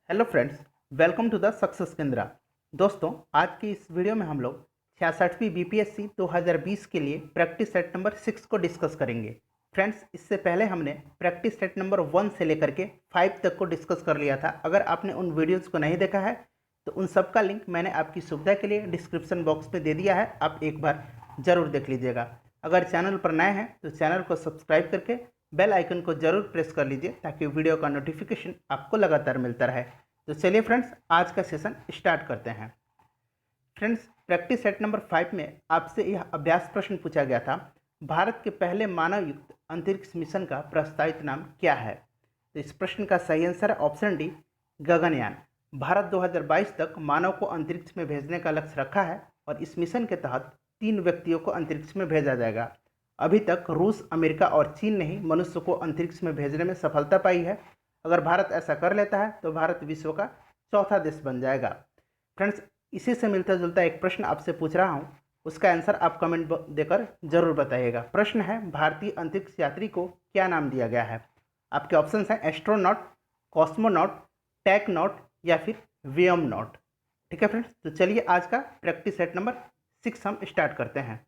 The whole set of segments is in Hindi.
Hello friends, welcome to the success Kendra. दोस्तों, आज की इस वीडियो में हम लोग 66वीं बीपीएससी 2020 के लिए प्रैक्टिस सेट नंबर 6 को डिस्कस करेंगे। फ्रेंड्स, इससे पहले हमने प्रैक्टिस सेट नंबर 1 से लेकर के 5 तक को डिस्कस कर लिया था। अगर आपने उन वीडियोज़ को नहीं देखा है तो उन सब का लिंक मैंने आपकी सुविधा के लिए डिस्क्रिप्शन बॉक्स में दे दिया है, आप एक बार ज़रूर देख लीजिएगा। अगर चैनल पर नए हैं तो चैनल को सब्सक्राइब करके बेल आइकन को जरूर प्रेस कर लीजिए ताकि वीडियो का नोटिफिकेशन आपको लगातार मिलता रहे। तो चलिए फ्रेंड्स, आज का सेशन स्टार्ट करते हैं। फ्रेंड्स, प्रैक्टिस सेट नंबर 5 में आपसे यह अभ्यास प्रश्न पूछा गया था, भारत के पहले मानव युक्त अंतरिक्ष मिशन का प्रस्तावित नाम क्या है। तो इस प्रश्न का सही आंसर है ऑप्शन डी, गगनयान। भारत 2022 तक मानव को अंतरिक्ष में भेजने का लक्ष्य रखा है और इस मिशन के तहत 3 व्यक्तियों को अंतरिक्ष में भेजा जाएगा। अभी तक रूस, अमेरिका और चीन ने ही मनुष्य को अंतरिक्ष में भेजने में सफलता पाई है। अगर भारत ऐसा कर लेता है तो भारत विश्व का चौथा देश बन जाएगा। फ्रेंड्स, इसी से मिलता जुलता एक प्रश्न आपसे पूछ रहा हूँ, उसका आंसर आप कमेंट देकर जरूर बताइएगा। प्रश्न है, भारतीय अंतरिक्ष यात्री को क्या नाम दिया गया है। आपके ऑप्शन हैं एस्ट्रोनॉट, कॉस्मोनॉट, टेकनॉट या फिर व्योमनॉट। ठीक है फ्रेंड्स, तो चलिए आज का प्रैक्टिस सेट नंबर 6 हम स्टार्ट करते हैं।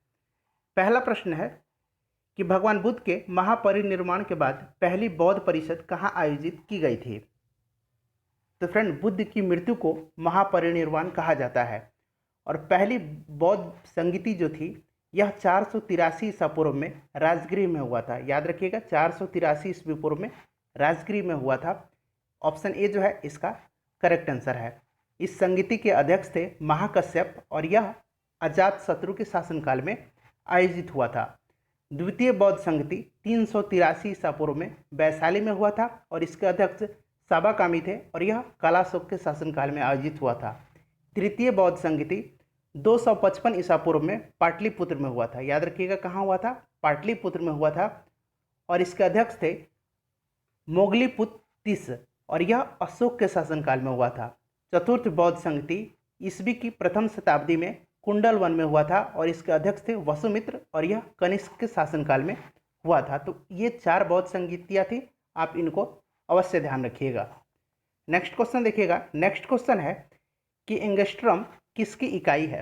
पहला प्रश्न है कि भगवान बुद्ध के महापरिनिर्वाण के बाद पहली बौद्ध परिषद कहाँ आयोजित की गई थी। तो फ्रेंड, बुद्ध की मृत्यु को महापरिनिर्वाण कहा जाता है और पहली बौद्ध संगीति जो थी यह 483 ईसा पूर्व में राजगृह में हुआ था। याद रखिएगा, 483 ईस्वी पूर्व में राजगृह में हुआ था। ऑप्शन ए जो है इसका करेक्ट आंसर है। इस संगीति के अध्यक्ष थे महाकश्यप और यह अजात शत्रु के शासनकाल में आयोजित हुआ था। द्वितीय बौद्ध संगति 383 ईसा पूर्व में वैशाली में हुआ था और इसके अध्यक्ष साबाकामी थे और यह कालाशोक के शासनकाल में आयोजित हुआ था। तृतीय बौद्ध संगति 255 ईसा पूर्व में पाटलिपुत्र में हुआ था। याद रखिएगा, कहाँ हुआ था, पाटलिपुत्र में हुआ था और इसके अध्यक्ष थे मोगलीपुत्र तीस और यह अशोक के शासनकाल में हुआ था। चतुर्थ बौद्ध संगति ईस्वी की प्रथम शताब्दी में कुंडल वन में हुआ था और इसके अध्यक्ष थे वसुमित्र और यह कनिष्क के शासनकाल में हुआ था। तो ये 4 बौद्ध संगीतियाँ थी, आप इनको अवश्य ध्यान रखिएगा। नेक्स्ट क्वेश्चन देखिएगा। नेक्स्ट क्वेश्चन है कि एंगस्ट्रम किसकी इकाई है।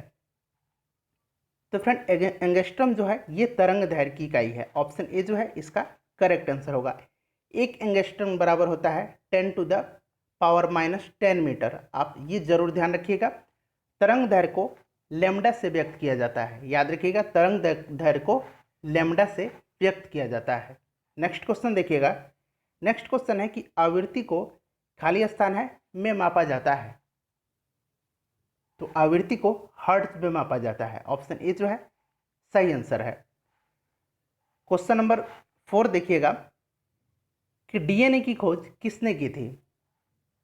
तो फ्रेंड, एंगस्ट्रम जो है ये तरंग दैर्घ्य की इकाई है। ऑप्शन ए जो है इसका करेक्ट आंसर होगा। एक एंगस्ट्रम बराबर होता है 10⁻⁻10 मीटर। आप ये जरूर ध्यान रखिएगा। तरंग दैर्घ्य को लैम्डा से व्यक्त किया जाता है। याद रखिएगा, तरंग दैर्घ्य को लैम्डा से व्यक्त किया जाता है। नेक्स्ट क्वेश्चन देखिएगा। नेक्स्ट क्वेश्चन है कि आवृत्ति को खाली स्थान है में मापा जाता है। तो आवृत्ति को हर्ट्ज में मापा जाता है। ऑप्शन ए जो है सही आंसर है। क्वेश्चन नंबर 4 देखिएगा कि डीएनए की खोज किसने की थी।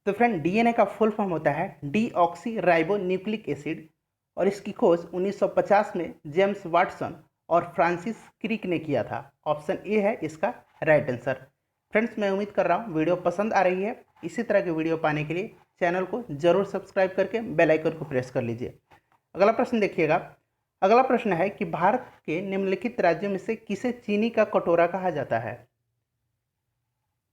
तो फ्रेंड, डीएनए का फुल फॉर्म होता है डीऑक्सी राइबो न्यूक्लिक एसिड और इसकी खोज 1950 में जेम्स वाटसन और फ्रांसिस क्रिक ने किया था। ऑप्शन ए है इसका राइट आंसर। फ्रेंड्स, मैं उम्मीद कर रहा हूँ वीडियो पसंद आ रही है। इसी तरह के वीडियो पाने के लिए चैनल को जरूर सब्सक्राइब करके बेल आइकन को प्रेस कर लीजिए। अगला प्रश्न देखिएगा। अगला प्रश्न है कि भारत के निम्नलिखित राज्यों में से किसे चीनी का कटोरा कहा जाता है।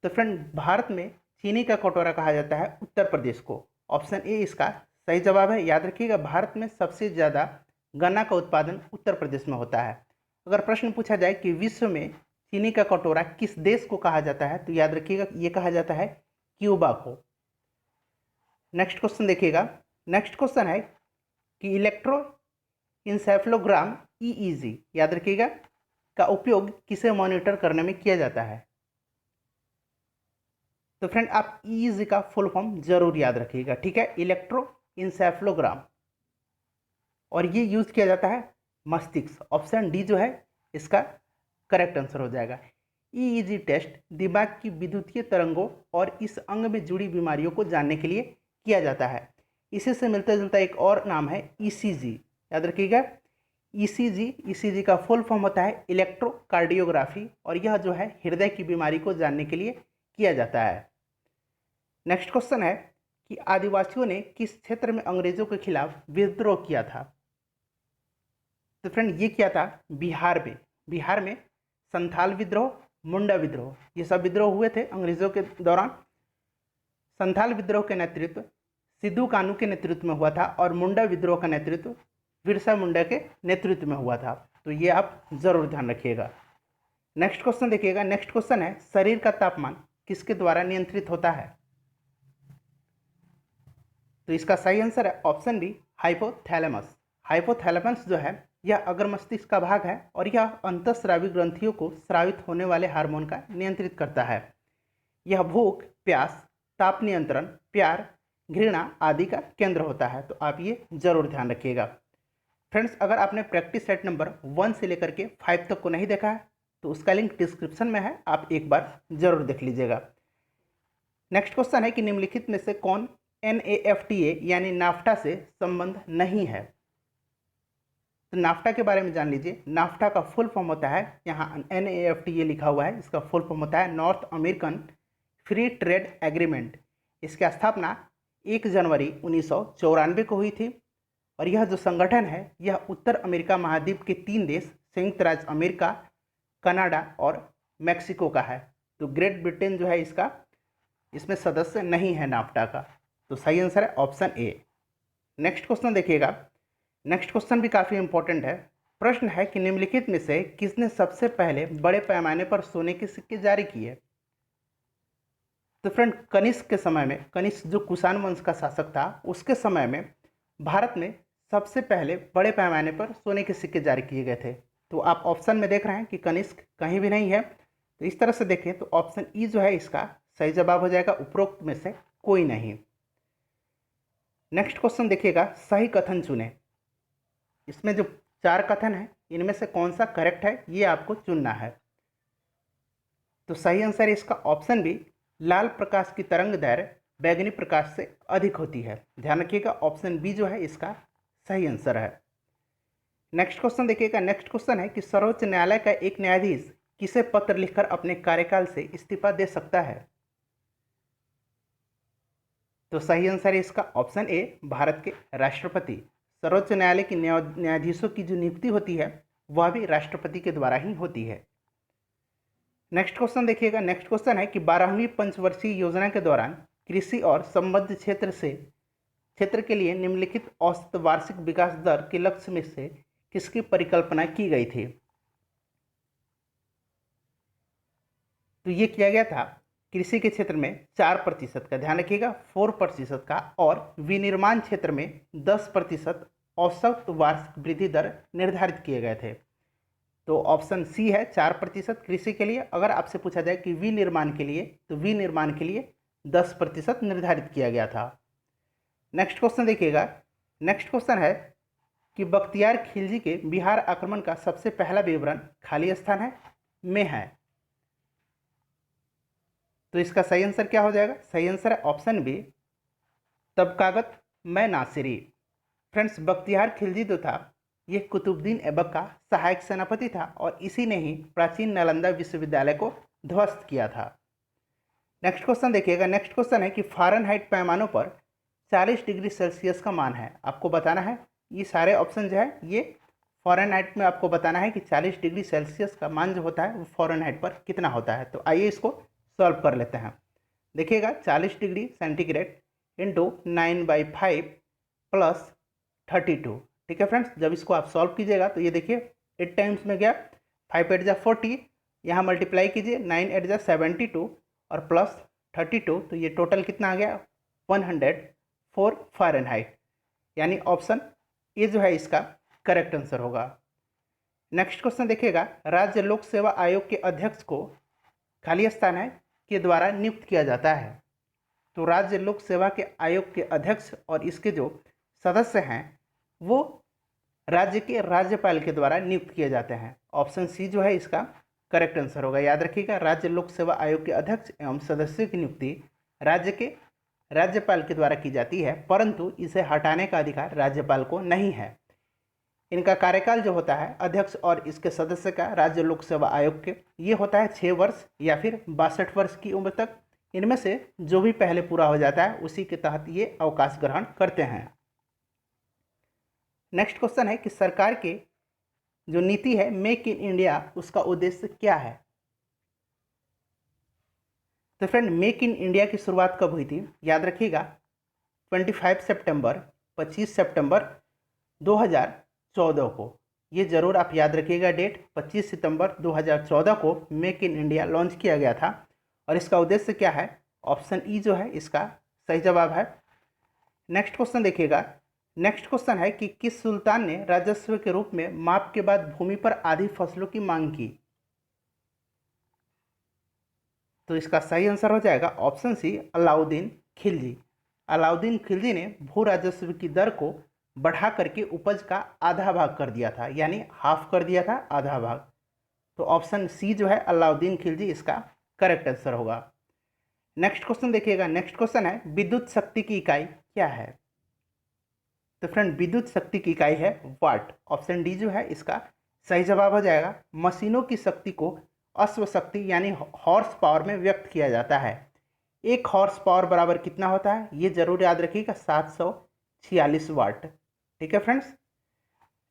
तो फ्रेंड, भारत में चीनी का कटोरा कहा जाता है उत्तर प्रदेश को। ऑप्शन ए इसका सही जवाब है। याद रखिएगा, भारत में सबसे ज़्यादा गन्ना का उत्पादन उत्तर प्रदेश में होता है। अगर प्रश्न पूछा जाए कि विश्व में चीनी का कटोरा किस देश को कहा जाता है, तो याद रखिएगा ये कहा जाता है क्यूबा को। नेक्स्ट क्वेश्चन देखिएगा। नेक्स्ट क्वेश्चन है कि इलेक्ट्रो इंसेफ्लोग्राम ईईजी, याद रखिएगा, का उपयोग किसे मॉनिटर करने में किया जाता है। तो फ्रेंड, आप ईईजी का फुल फॉर्म जरूर याद रखिएगा। ठीक है, इलेक्ट्रो इंसेफ्लोग्राम, और ये यूज किया जाता है मस्तिष्क। ऑप्शन डी जो है इसका करेक्ट आंसर हो जाएगा। ईईजी टेस्ट दिमाग की विद्युतीय तरंगों और इस अंग में जुड़ी बीमारियों को जानने के लिए किया जाता है। इसी से मिलता जुलता एक और नाम है ईसीजी। याद रखिएगा, ईसीजी का फुल फॉर्म होता है इलेक्ट्रोकार्डियोग्राफी और यह जो है हृदय की बीमारी को जानने के लिए किया जाता है। नेक्स्ट क्वेश्चन है कि आदिवासियों ने किस क्षेत्र में अंग्रेजों के खिलाफ विद्रोह किया था। तो फ्रेंड, ये किया था बिहार में। बिहार में संथाल विद्रोह, मुंडा विद्रोह, ये सब विद्रोह हुए थे अंग्रेजों के दौरान। संथाल विद्रोह के नेतृत्व सिद्धू कानू के नेतृत्व में हुआ था और मुंडा विद्रोह का नेतृत्व बिरसा मुंडा के नेतृत्व में हुआ था। तो ये आप जरूर ध्यान रखिएगा। नेक्स्ट क्वेश्चन देखिएगा। नेक्स्ट क्वेश्चन है, शरीर का तापमान किसके द्वारा नियंत्रित होता है? तो इसका सही आंसर है ऑप्शन बी, हाइपोथैलेमस। हाइपोथैलेमस जो है यह अग्र मस्तिष्क का भाग है और यह अंतःस्रावी ग्रंथियों को स्रावित होने वाले हार्मोन का नियंत्रित करता है। यह भूख, प्यास, ताप नियंत्रण, प्यार, घृणा आदि का केंद्र होता है। तो आप ये जरूर ध्यान रखिएगा। फ्रेंड्स, अगर आपने प्रैक्टिस सेट नंबर 1 से लेकर के 5 तक को नहीं देखा है तो उसका लिंक डिस्क्रिप्शन में है, आप एक बार जरूर देख लीजिएगा। नेक्स्ट क्वेश्चन है कि निम्नलिखित में से कौन NAFTA यानी नाफ्टा से संबंध नहीं है? तो नाफ्टा के बारे में जान लीजिए। नाफ्टा का फुल फॉर्म होता है, यहाँ NAFTA लिखा हुआ है, इसका फुल फॉर्म होता है north American free trade agreement. इसकी स्थापना 1 जनवरी 1994 को हुई थी और यह जो संगठन है यह उत्तर अमेरिका महाद्वीप के 3 देश संयुक्त राज्य अमेरिका, कनाडा और मैक्सिको का है। तो ग्रेट ब्रिटेन जो है इसका इसमें सदस्य नहीं है नाफ्टा का। तो सही आंसर है ऑप्शन ए। नेक्स्ट क्वेश्चन देखिएगा। नेक्स्ट क्वेश्चन भी काफ़ी इंपॉर्टेंट है। प्रश्न है कि निम्नलिखित में से किसने सबसे पहले बड़े पैमाने पर सोने के सिक्के जारी किए? तो फ्रेंड, कनिष्क के समय में, कनिष्क जो कुषाण वंश का शासक था उसके समय में भारत में सबसे पहले बड़े पैमाने पर सोने के सिक्के जारी किए गए थे। तो आप ऑप्शन में देख रहे हैं कि कनिष्क कहीं भी नहीं है। तो इस तरह से देखें तो ऑप्शन ई जो है इसका सही जवाब हो जाएगा, उपरोक्त में से कोई नहीं। नेक्स्ट क्वेश्चन देखिएगा, सही कथन चुने। इसमें जो 4 कथन है इनमें से कौन सा करेक्ट है ये आपको चुनना है। तो सही आंसर इसका ऑप्शन बी, लाल प्रकाश की तरंग दैर्घ्य बैगनी प्रकाश से अधिक होती है। ध्यान रखिएगा, ऑप्शन बी जो है इसका सही आंसर है। नेक्स्ट क्वेश्चन देखिएगा। नेक्स्ट क्वेश्चन है कि सर्वोच्च न्यायालय का एक न्यायाधीश किसे पत्र लिखकर अपने कार्यकाल से इस्तीफा दे सकता है? तो सही आंसर है इसका ऑप्शन ए, भारत के राष्ट्रपति। सर्वोच्च न्यायालय की न्यायाधीशों की जो नियुक्ति होती है वह भी राष्ट्रपति के द्वारा ही होती है। नेक्स्ट क्वेश्चन देखिएगा। नेक्स्ट क्वेश्चन है कि 12वीं पंचवर्षीय योजना के दौरान कृषि और संबद्ध क्षेत्र के लिए निम्नलिखित औसत वार्षिक विकास दर के लक्ष्य में से किसकी परिकल्पना की गई थी? तो ये किया गया था कृषि के क्षेत्र में 4% का, ध्यान रखिएगा 4% का, और विनिर्माण क्षेत्र में 10% औसत वार्षिक वृद्धि दर निर्धारित किए गए थे। तो ऑप्शन सी है 4% कृषि के लिए। अगर आपसे पूछा जाए कि विनिर्माण के लिए, तो विनिर्माण के लिए 10% निर्धारित किया गया था। नेक्स्ट क्वेश्चन देखिएगा। नेक्स्ट क्वेश्चन है कि बख्तियार खिलजी के बिहार आक्रमण का सबसे पहला विवरण खाली स्थान है में है। तो इसका सही आंसर क्या हो जाएगा? सही आंसर है ऑप्शन बी, तबकागत मैं नासिरी। फ्रेंड्स, बख्तियार खिलजी जो था ये कुतुबुद्दीन ऐबक का सहायक सेनापति था और इसी ने ही प्राचीन नालंदा विश्वविद्यालय को ध्वस्त किया था। नेक्स्ट क्वेश्चन देखिएगा। नेक्स्ट क्वेश्चन है कि फ़ारेनहाइट पैमानों पर 40 डिग्री सेल्सियस का मान है। आपको बताना है, ये सारे ऑप्शन जो है ये फ़ारेनहाइट में आपको बताना है कि 40 डिग्री सेल्सियस का मान जो होता है वो फ़ारेनहाइट पर कितना होता है। तो आइए इसको सॉल्व कर लेते हैं। देखिएगा 40 डिग्री सेंटीग्रेड इंटू 9/5 प्लस 32। ठीक है फ्रेंड्स, जब इसको आप सॉल्व कीजिएगा तो ये देखिए 8 टाइम्स में गया, 5 8 जा 40, यहाँ मल्टीप्लाई कीजिए 9 8 जा 72 और प्लस 32, तो ये टोटल कितना आ गया 104 फ़ारेनहाइट, यानी ऑप्शन ए जो है इसका करेक्ट आंसर होगा। नेक्स्ट क्वेश्चन देखिएगा। राज्य लोक सेवा आयोग के अध्यक्ष को खाली स्थान है के द्वारा नियुक्त किया जाता है। तो राज्य लोक सेवा के आयोग के अध्यक्ष और इसके जो सदस्य हैं वो राज्य के राज्यपाल के द्वारा नियुक्त किए जाते हैं। ऑप्शन सी जो है इसका करेक्ट आंसर होगा। याद रखिएगा, राज्य लोक सेवा आयोग के अध्यक्ष एवं सदस्यों की नियुक्ति राज्य के राज्यपाल के द्वारा की जाती है, परंतु इसे हटाने का अधिकार राज्यपाल को नहीं है। इनका कार्यकाल जो होता है अध्यक्ष और इसके सदस्य का राज्य लोक सेवा आयोग के, ये होता है 6 वर्ष या फिर 62 वर्ष की उम्र तक। इनमें से जो भी पहले पूरा हो जाता है उसी के तहत ये अवकाश ग्रहण करते हैं। नेक्स्ट क्वेश्चन है कि सरकार की जो नीति है मेक इन इंडिया, उसका उद्देश्य क्या है? तो फ्रेंड मेक इन इंडिया की शुरुआत कब हुई थी? याद रखिएगा 25 सितंबर 25 सितंबर 2014 को। ये ज़रूर आप याद रखिएगा डेट, 25 सितंबर 2014 को मेक इन इंडिया लॉन्च किया गया था। और इसका उद्देश्य क्या है? ऑप्शन ई जो है इसका सही जवाब है। नेक्स्ट क्वेश्चन देखिएगा। नेक्स्ट क्वेश्चन है कि किस सुल्तान ने राजस्व के रूप में माप के बाद भूमि पर आधी फसलों की मांग की? तो इसका सही आंसर हो जाएगा ऑप्शन सी, अलाउद्दीन खिलजी। अलाउद्दीन खिलजी ने भू राजस्व की दर को बढ़ा करके उपज का आधा भाग कर दिया था, यानी हाफ कर दिया था, आधा भाग। तो ऑप्शन सी जो है अलाउद्दीन खिलजी इसका करेक्ट आंसर होगा। नेक्स्ट क्वेश्चन देखिएगा। नेक्स्ट क्वेश्चन है विद्युत शक्ति की इकाई क्या है? तो फ्रेंड विद्युत शक्ति की इकाई है वाट। ऑप्शन डी जो है इसका सही जवाब हो जाएगा। मशीनों की शक्ति को अश्व शक्ति यानी हॉर्स पावर में व्यक्त किया जाता है। एक हॉर्स पावर बराबर कितना होता है? ये जरूर याद रखिएगा 746 वाट। ठीक है फ्रेंड्स।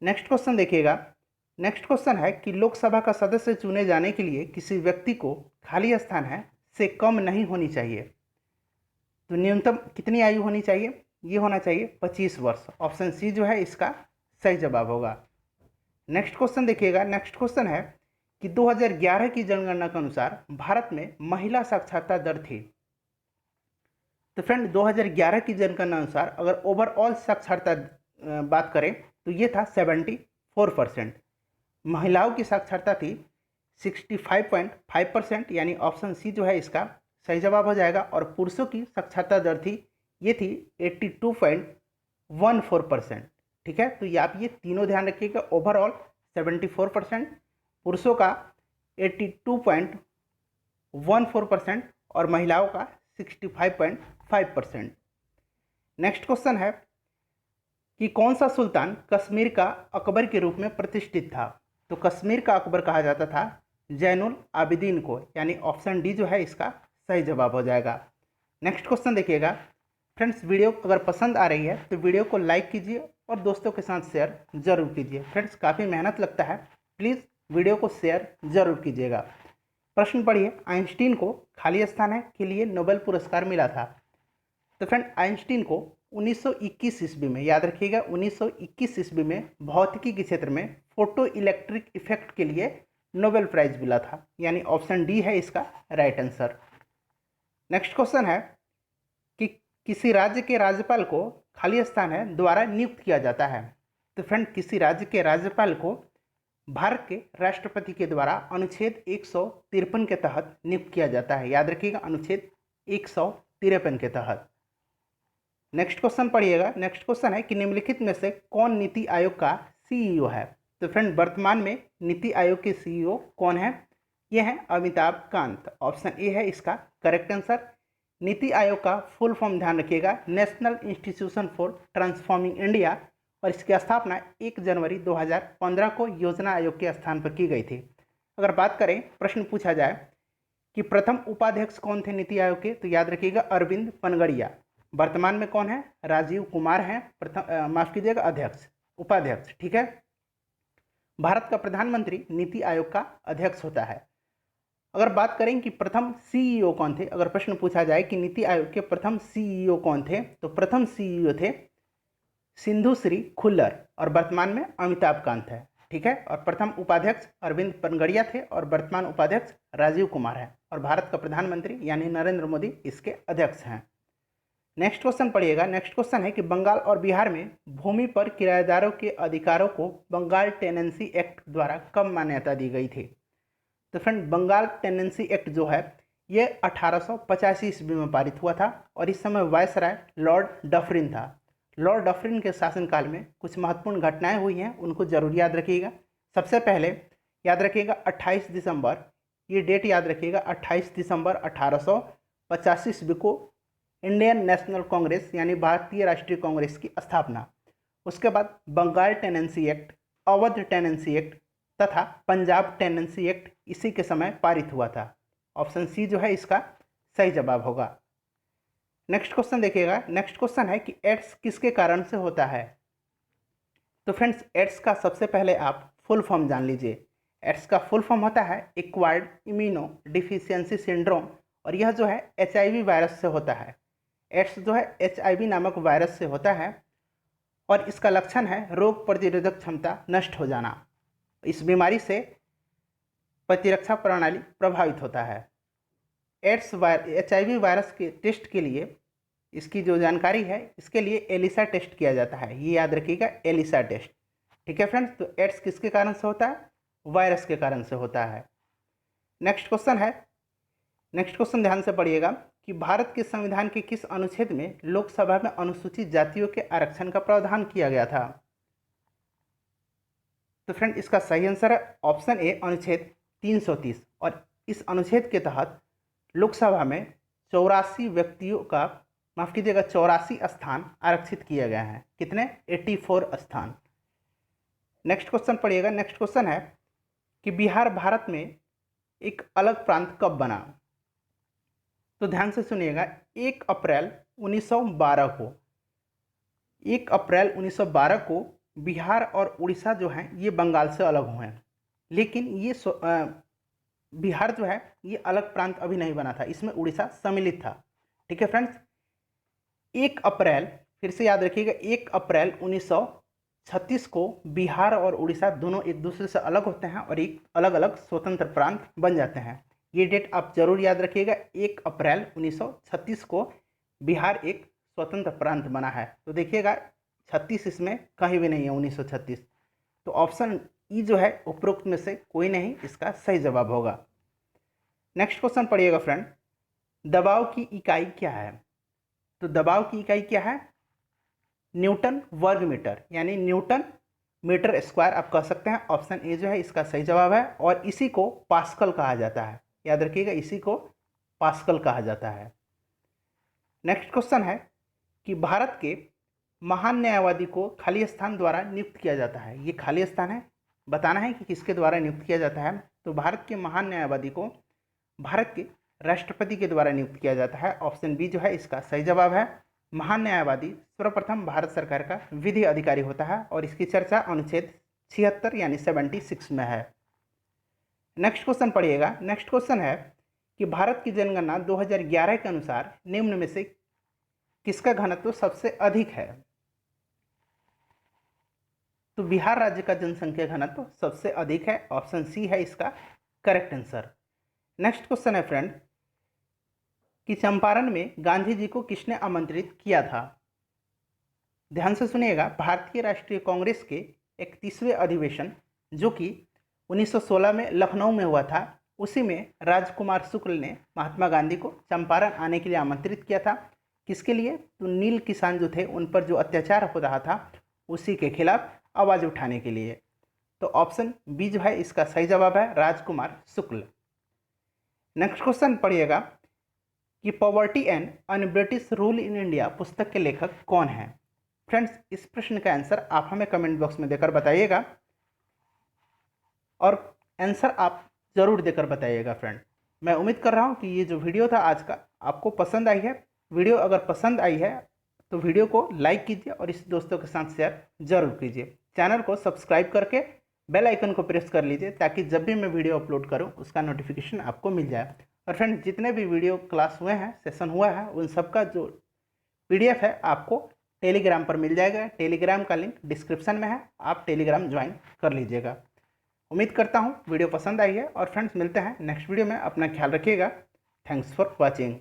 नेक्स्ट क्वेश्चन देखिएगा। नेक्स्ट क्वेश्चन है कि लोकसभा का सदस्य चुने जाने के लिए किसी व्यक्ति को खाली स्थान है से कम नहीं होनी चाहिए। तो न्यूनतम कितनी आयु होनी चाहिए? ये होना चाहिए 25 वर्ष। ऑप्शन सी जो है इसका सही जवाब होगा। नेक्स्ट क्वेश्चन देखिएगा। नेक्स्ट क्वेश्चन है कि 2011 की जनगणना के अनुसार भारत में महिला साक्षरता दर थी। तो फ्रेंड 2011 की जनगणना अनुसार अगर ओवरऑल साक्षरता बात करें तो ये था 74%। महिलाओं की साक्षरता थी 65.5%, यानी ऑप्शन सी जो है इसका सही जवाब हो जाएगा। और पुरुषों की साक्षरता दर थी ये थी 82.14%। ठीक है, तो ये आप ये तीनों ध्यान रखिएगा। ओवरऑल 74%, पुरुषों का 82.14% और महिलाओं का 65.5%। नेक्स्ट क्वेश्चन है कि कौन सा सुल्तान कश्मीर का अकबर के रूप में प्रतिष्ठित था? तो कश्मीर का अकबर कहा जाता था जैनुल आबिदीन को, यानी ऑप्शन डी जो है इसका सही जवाब हो जाएगा। नेक्स्ट क्वेश्चन देखिएगा। फ्रेंड्स वीडियो अगर पसंद आ रही है तो वीडियो को लाइक कीजिए और दोस्तों के साथ शेयर जरूर कीजिए। फ्रेंड्स काफ़ी मेहनत लगता है, प्लीज़ वीडियो को शेयर जरूर कीजिएगा। प्रश्न पढ़िए। आइंस्टीन को खाली स्थान है के लिए नोबेल पुरस्कार मिला था। तो फ्रेंड आइंस्टीन को 1921 ईस्वी में, याद रखिएगा 1921 ईस्वी में भौतिकी के क्षेत्र में फोटो इलेक्ट्रिक इफेक्ट के लिए नोबेल प्राइज मिला था, यानी ऑप्शन डी है इसका राइट आंसर। नेक्स्ट क्वेश्चन है कि किसी राज्य के राज्यपाल को खाली स्थान है द्वारा नियुक्त किया जाता है। तो फ्रेंड किसी राज्य के राज्यपाल को भारत के राष्ट्रपति के द्वारा अनुच्छेद 153 के तहत नियुक्त किया जाता है। याद रखिएगा अनुच्छेद 153 के तहत। नेक्स्ट क्वेश्चन पढ़िएगा। नेक्स्ट क्वेश्चन है कि निम्नलिखित में से कौन नीति आयोग का सीईओ है? तो फ्रेंड वर्तमान में नीति आयोग के सीईओ कौन है? ये है अमिताभ कांत। ऑप्शन ए है इसका करेक्ट आंसर। नीति आयोग का फुल फॉर्म ध्यान रखिएगा national institution for transforming India, और इसकी स्थापना 1 जनवरी 2015 को योजना आयोग के स्थान पर की गई थी। अगर बात करें, प्रश्न पूछा जाए कि प्रथम उपाध्यक्ष कौन थे नीति आयोग के, तो याद रखिएगा अरविंद पनगड़िया। वर्तमान में कौन है? राजीव कुमार हैं प्रथम, माफ कीजिएगा अध्यक्ष, उपाध्यक्ष। ठीक है, भारत का प्रधानमंत्री नीति आयोग का अध्यक्ष होता है। अगर बात करें कि प्रथम सीईओ कौन थे, अगर प्रश्न पूछा जाए कि नीति आयोग के प्रथम सीईओ कौन थे, तो प्रथम सीईओ थे सिंधु श्री खुल्लर और वर्तमान में अमिताभ कांत है। ठीक है, और प्रथम उपाध्यक्ष अरविंद पनगड़िया थे और वर्तमान उपाध्यक्ष राजीव कुमार है, और भारत का प्रधानमंत्री यानी नरेंद्र मोदी इसके अध्यक्ष हैं। नेक्स्ट क्वेश्चन पढ़िएगा। नेक्स्ट क्वेश्चन है कि बंगाल और बिहार में भूमि पर किराएदारों के अधिकारों को बंगाल टेनेंसी एक्ट द्वारा कब मान्यता दी गई थी? तो फ्रेंड बंगाल टेनेंसी एक्ट जो है ये 1885 ईस्वी में पारित हुआ था, और इस समय वायसराय लॉर्ड डफरिन था। लॉर्ड डफरिन के शासनकाल में कुछ महत्वपूर्ण घटनाएं हुई हैं, उनको जरूर याद रखिएगा। सबसे पहले याद रखिएगा 28 दिसंबर, ये डेट याद रखिएगा 28 दिसंबर 1885 ईस्वी को इंडियन नेशनल कांग्रेस यानी भारतीय राष्ट्रीय कांग्रेस की स्थापना। उसके बाद Bengal tenancy act, Awadh tenancy act तथा पंजाब टेनेंसी एक्ट इसी के समय पारित हुआ था। ऑप्शन सी जो है इसका सही जवाब होगा। नेक्स्ट क्वेश्चन देखिएगा। नेक्स्ट क्वेश्चन है कि एड्स किसके कारण से होता है? तो फ्रेंड्स एड्स का सबसे पहले आप फुल फॉर्म जान लीजिए। एड्स का फुल फॉर्म होता है एक्वायर्ड इम्यूनो डिफिशियंसी सिंड्रोम, और यह जो है HIV वायरस से होता है। एड्स जो है HIV नामक वायरस से होता है और इसका लक्षण है रोग प्रतिरोधक क्षमता नष्ट हो जाना। इस बीमारी से प्रतिरक्षा प्रणाली प्रभावित होता है। HIV वायरस के टेस्ट के लिए इसकी जो जानकारी है, इसके लिए एलिसा टेस्ट किया जाता है। ये याद रखिएगा, एलिसा टेस्ट। ठीक है फ्रेंड्स, तो एड्स किसके कारण से होता है? वायरस के कारण से होता है। नेक्स्ट क्वेश्चन ध्यान से पढ़िएगा कि भारत के संविधान के किस अनुच्छेद में लोकसभा में अनुसूचित जातियों के आरक्षण का प्रावधान किया गया था? तो फ्रेंड, इसका सही आंसर है ऑप्शन ए, अनुच्छेद 330। और इस अनुच्छेद के तहत लोकसभा में 84 व्यक्तियों का, माफ कीजिएगा, 84 स्थान आरक्षित किए गए हैं। कितने? 84 स्थान। नेक्स्ट क्वेश्चन पढ़िएगा। नेक्स्ट क्वेश्चन है कि बिहार भारत में एक अलग प्रांत कब बना? तो ध्यान से सुनिएगा, 1 अप्रैल 1912 को, 1 अप्रैल 1912 को बिहार और उड़ीसा जो हैं ये बंगाल से अलग हुए हैं। लेकिन ये बिहार जो है ये अलग प्रांत अभी नहीं बना था, इसमें उड़ीसा सम्मिलित था। ठीक है फ्रेंड्स, 1 अप्रैल, फिर से याद रखिएगा, 1 अप्रैल 1936 को बिहार और उड़ीसा दोनों एक दूसरे से अलग होते हैं और एक अलग अलग स्वतंत्र प्रांत बन जाते हैं। ये डेट आप जरूर याद रखिएगा, 1 अप्रैल 1936 को बिहार एक स्वतंत्र प्रांत बना है। तो देखिएगा 36 इसमें कहीं भी नहीं है, 1936। तो ऑप्शन ई जो है उपरोक्त में से कोई नहीं इसका सही जवाब होगा। नेक्स्ट क्वेश्चन पढ़िएगा फ्रेंड, दबाव की इकाई क्या है? तो दबाव की इकाई क्या है? न्यूटन वर्ग मीटर, यानी न्यूटन मीटर स्क्वायर आप कह सकते हैं। ऑप्शन ए जो है इसका सही जवाब है और इसी को पास्कल कहा जाता है। याद रखिएगा, इसी को पास्कल कहा जाता है। नेक्स्ट क्वेश्चन है कि भारत के महान न्यायवादी को खाली स्थान द्वारा नियुक्त किया जाता है। ये खाली स्थान है, बताना है कि किसके द्वारा नियुक्त किया जाता है। तो भारत के महान न्यायवादी को भारत के राष्ट्रपति के द्वारा नियुक्त किया जाता है। ऑप्शन बी जो है इसका सही जवाब है। महान न्यायवादी सर्वप्रथम भारत सरकार का विधि अधिकारी होता है और इसकी चर्चा अनुच्छेद 76 यानी 76 में है। नेक्स्ट क्वेश्चन पढ़िएगा। नेक्स्ट क्वेश्चन है कि भारत की जनगणना 2011 के अनुसार निम्न में से किसका घनत्व सबसे अधिक है? तो बिहार राज्य का जनसंख्या घनत्व सबसे अधिक है। ऑप्शन सी है इसका करेक्ट आंसर। नेक्स्ट क्वेश्चन है फ्रेंड कि चंपारण में गांधी जी को किसने आमंत्रित किया था? ध्यान से सुनिएगा, भारतीय राष्ट्रीय कांग्रेस के 31वें अधिवेशन जो कि 1916 में लखनऊ में हुआ था, उसी में राजकुमार शुक्ल ने महात्मा गांधी को चंपारण आने के लिए आमंत्रित किया था। किसके लिए? तो नील किसान जो थे उन पर जो अत्याचार हो रहा था उसी के खिलाफ आवाज़ उठाने के लिए। तो ऑप्शन बी जो है इसका सही जवाब है, राजकुमार शुक्ल। नेक्स्ट क्वेश्चन पढ़िएगा कि poverty and un British rule in India पुस्तक के लेखक कौन हैं? फ्रेंड्स, इस प्रश्न का आंसर आप हमें कमेंट बॉक्स में देकर बताइएगा और आंसर आप ज़रूर देकर बताइएगा फ्रेंड। मैं उम्मीद कर रहा हूँ कि ये जो वीडियो था आज का आपको पसंद आई है। वीडियो अगर पसंद आई है तो वीडियो को लाइक कीजिए और इस दोस्तों के साथ शेयर जरूर कीजिए। चैनल को सब्सक्राइब करके बेल आइकन को प्रेस कर लीजिए ताकि जब भी मैं वीडियो अपलोड करूं उसका नोटिफिकेशन आपको मिल जाए। और फ्रेंड, जितने भी वीडियो क्लास हुए हैं, सेशन हुआ है, उन सब का जो PDF है आपको टेलीग्राम पर मिल जाएगा। टेलीग्राम का लिंक डिस्क्रिप्शन में है, आप टेलीग्राम ज्वाइन कर लीजिएगा। उम्मीद करता हूँ वीडियो पसंद आई है और फ्रेंड्स मिलते हैं नेक्स्ट वीडियो में। अपना ख्याल रखिएगा। Thanks for watching.